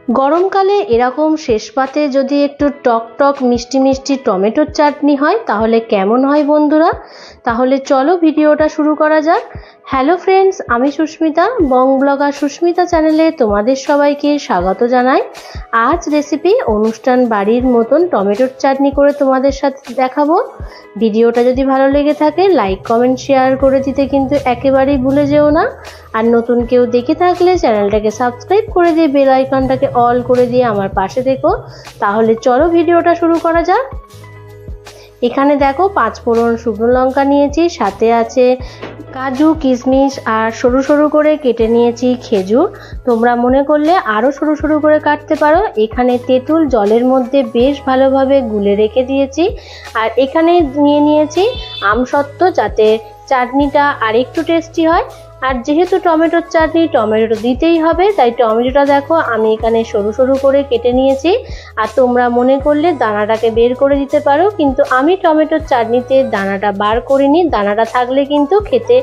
গরমকালে এরকম শেষ পাতে যদি একটু টক টক মিষ্টি মিষ্টি টমেটোর চাটনি হয় তাহলে কেমন হয় বন্ধুরা। তাহলে চলো ভিডিওটা শুরু করা যাক। হ্যালো ফ্রেন্ডস, আমি সুস্মিতা, বং ব্লগার সুস্মিতা চ্যানেলে তোমাদের সবাইকে স্বাগত জানাই। আজ রেসিপি অনুষ্ঠান বাড়ির মতন টমেটোর চাটনি করে তোমাদের সাথে দেখাবো। ভিডিওটা যদি ভালো লেগে থাকে লাইক কমেন্ট শেয়ার করে দিতে কিন্তু একেবারেই ভুলে যেও না। আর নতুন কেউ দেখে থাকলে চ্যানেলটাকে সাবস্ক্রাইব করে দিয়ে বেল আইকনটাকে অল করে দিয়ে আমার পাশে থেকো। তাহলে চলো ভিডিওটা শুরু করা যাক। এখানে দেখো 5 ফোড়ন শুকনো লঙ্কা নিয়েছি, সাথে আছে কাজু কিশমিশ আর সরু সরু করে কেটে নিয়েছি খেজুর। তোমরা মনে করলে আরও সরু সরু করে কাটতে পারো। এখানে তেঁতুল জলের মধ্যে বেশ ভালোভাবে গুলে রেখে দিয়েছি। আর এখানে নিয়ে নিয়েছি আমসত্ত্ব, যাতে চাটনিটা আরেকটু টেস্টি হয়। আর যেহেতু টমেটোর চাটনি টমেটো দিতেই হবে, তাই টমেটোটা দেখো আমি এখানে সরু সরু করে কেটে নিয়েছি। আর তোমরা মনে করলে দানাটাকে বের করে দিতে পারো, কিন্তু আমি টমেটোর চাটনিতে দানাটা বার করিনি। দানাটা থাকলে কিন্তু খেতে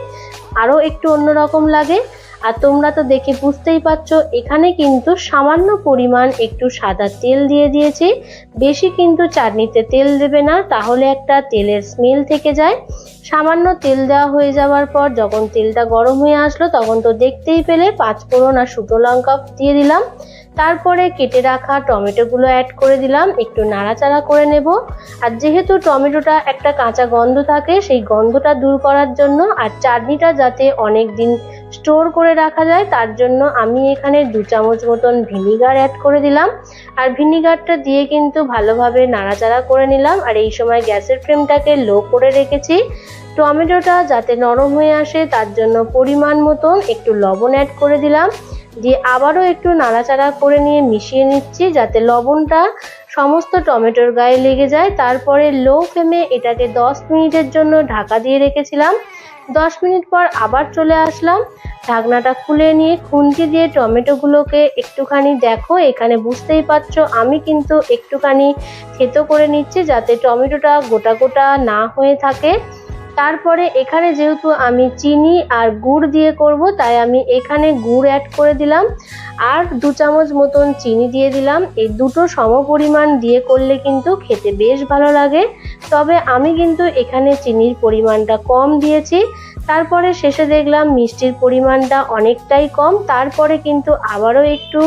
আরও একটু অন্যরকম লাগে। আর তোমরা তো দেখে বুঝতেই পারছো, এখানে কিন্তু সামান্য পরিমাণ একটু সাদা তেল দিয়ে দিয়েছি। বেশি কিন্তু চাটনিতে তেল দেবে না, তাহলে একটা তেলের স্মেল থেকে যায়। সামান্য তেল দেওয়া হয়ে যাওয়ার পর যখন তেলটা গরম হয়ে আসলো, তখন তো দেখতেই পেলে 5 ফোড়ন আর শুকনো লঙ্কা দিয়ে দিলাম। তারপরে কেটে রাখা টমেটোগুলো অ্যাড করে দিলাম, একটু নাড়াচাড়া করে নেব। আর যেহেতু টমেটোটা একটা কাঁচা গন্ধ থাকে, সেই গন্ধটা দূর করার জন্য আর চাটনিটা যাতে অনেক দিন স্টোর করে রাখা যায়, তার জন্য আমি এখানে 2 চামচ মতন ভিনিগার অ্যাড করে দিলাম। আর ভিনিগারটা দিয়ে কিন্তু ভালোভাবে নাড়াচাড়া করে নিলাম। আর এই সময় গ্যাসের ফ্লেমটাকে লো করে রেখেছি। টমেটোটা যাতে নরম হয়ে আসে তার জন্য পরিমাণ মতন একটু লবণ অ্যাড করে দিলাম। দিয়ে আবারও একটু নাড়াচাড়া করে নিয়ে মিশিয়ে নিচ্ছি, যাতে লবণটা সমস্ত টমেটোর গায়ে লেগে যায়। তারপরে লো ফ্লেমে এটাকে 10 মিনিটের জন্য ঢাকা দিয়ে রেখেছিলাম। 10 মিনিট পর আবার চলে আসলাম। ঢাকনাটা খুলে নিয়ে খুন্তি দিয়ে টমেটোগুলোকে একটুখানি দেখো, এখানে বুঝতেই পারছো আমি কিন্তু একটুখানি থেতো করে নিচ্ছি, যাতে টমেটোটা গোটা গোটা না হয়ে থাকে। তারপরে এখানে যেহেতু আমি চিনি আর গুড় দিয়ে করব, তাই আমি এখানে গুড় অ্যাড করে দিলাম। আর 2 চামচ মতন চিনি দিয়ে দিলাম। এই দুটো সমপরিমাণ দিয়ে করলে কিন্তু খেতে বেশ ভালো লাগে, তবে আমি কিন্তু এখানে চিনির পরিমাণটা কম দিয়েছি। তারপরে শেষে দেখলাম মিষ্টির পরিমাণটা অনেকটাই কম, তারপরে কিন্তু আবারও একটু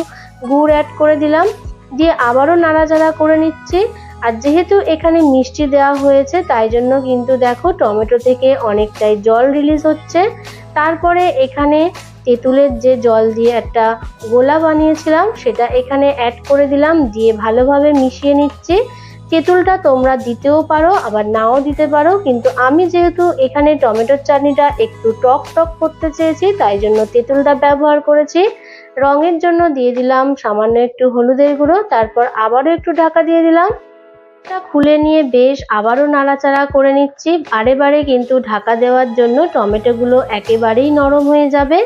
গুড় অ্যাড করে দিলাম। দিয়ে আবারও নাড়াচাড়া করে নিচ্ছি। আর যেহেতু এখানে মিষ্টি দেওয়া হয়েছে, তাই জন্য কিন্তু দেখো টমেটো থেকে অনেকটাই জল রিলিজ হচ্ছে। তারপরে এখানে তেঁতুলের যে জল দিয়ে একটা গোলা বানিয়েছিলাম, সেটা এখানে অ্যাড করে দিলাম। দিয়ে ভালোভাবে মিশিয়ে নিচ্ছি। তেঁতুলটা তোমরা দিতেও পারো আবার নাও দিতে পারো, কিন্তু আমি যেহেতু এখানে টমেটোর চাটনিটা একটু টক টক করতে চেয়েছি, তাই জন্য তেঁতুলটা ব্যবহার করেছি। রঙের জন্য দিয়ে দিলাম সামান্য একটু হলুদের গুঁড়ো। তারপর আবারও একটু ঢাকা দিয়ে দিলাম। খুলে নিয়ে বেশ আবারও নাড়াচাড়া করে নিচ্ছি। বারে বারে কিন্তু ঢাকা দেওয়ার জন্য টমেটোগুলো একেবারেই নরম হয়ে যাবে।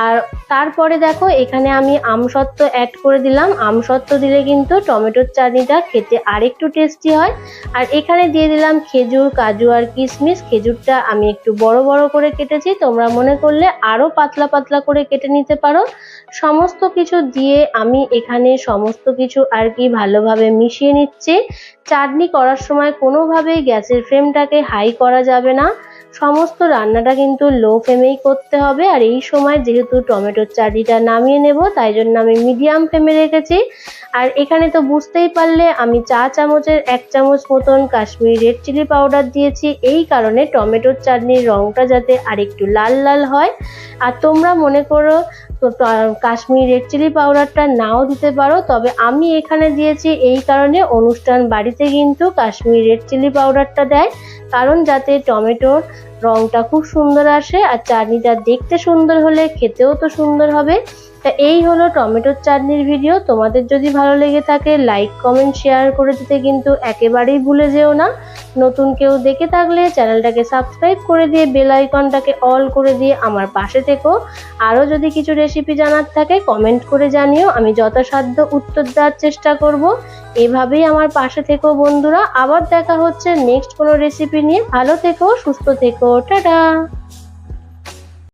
আর তারপরে দেখো এখানে আমি আমসত্ত্ব অ্যাড করে দিলাম। আমসত্ত্ব দিলে কিন্তু টমেটোর চাটনিটা খেতে আরেকটু টেস্টি হয়। আর এখানে দিয়ে দিলাম খেজুর, কাজু আর কিশমিশ। খেজুরটা আমি একটু বড় বড় করে কেটেছি, তোমরা মনে করলে আরও পাতলা পাতলা করে কেটে নিতে পারো। সমস্ত কিছু দিয়ে আমি এখানে সমস্ত কিছু আর কি ভালোভাবে মিশিয়ে নিচ্ছি। চাটনি করার সময় কোনোভাবেই গ্যাসের ফ্লেমটাকে হাই করা যাবে না, সমস্ত রান্নাটা কিন্তু লো ফ্লেমেই করতে হবে। আর এই সময় যেহেতু টমেটোর চাটনিটা নামিয়ে নেব, তাই জন্য আমি মিডিয়াম ফ্লেমে রেখেছি। আর এখানে তো বুঝতেই পারলে আমি 4 চামচের 1 চামচ মতন কাশ্মীরি রেড চিলি পাউডার দিয়েছি, এই কারণে টমেটোর চাটনির রঙটা যাতে আরেকটু লাল লাল হয়। আর তোমরা মনে করো তো কাশ্মীরি রেড চিলি পাউডারটা নাও দিতে পারো, তবে আমি এখানে দিয়েছি এই কারণে অনুষ্ঠান বাড়িতে কিন্তু কাশ্মীরি রেড চিলি পাউডারটা দেয়, কারণ যাতে টমেটোর রঙটা খুব সুন্দর আসে। আর চাটনিটা দেখতে সুন্দর হলে খেতেও তো সুন্দর হবে। তা এই হলো টমেটোর চাটনির ভিডিও। তোমাদের যদি ভালো লেগে থাকে লাইক কমেন্ট শেয়ার করে দিতে কিন্তু একেবারেই ভুলে যেও না। নতুন কেউ দেখে থাকলে চ্যানেলটাকে সাবস্ক্রাইব করে দিয়ে বেল আইকনটাকে অল করে দিয়ে আমার পাশে থেকো। আরও যদি কিছু রেসিপি জানার থাকে কমেন্ট করে জানিও, আমি যথাসাধ্য উত্তর দেওয়ার চেষ্টা করব। এভাবেই আমার পাশে থেকো বন্ধুরা। আবার দেখা হচ্ছে নেক্সট কোনো রেসিপি নিয়ে। ভালো থেকো, সুস্থ থেকো, টাটা।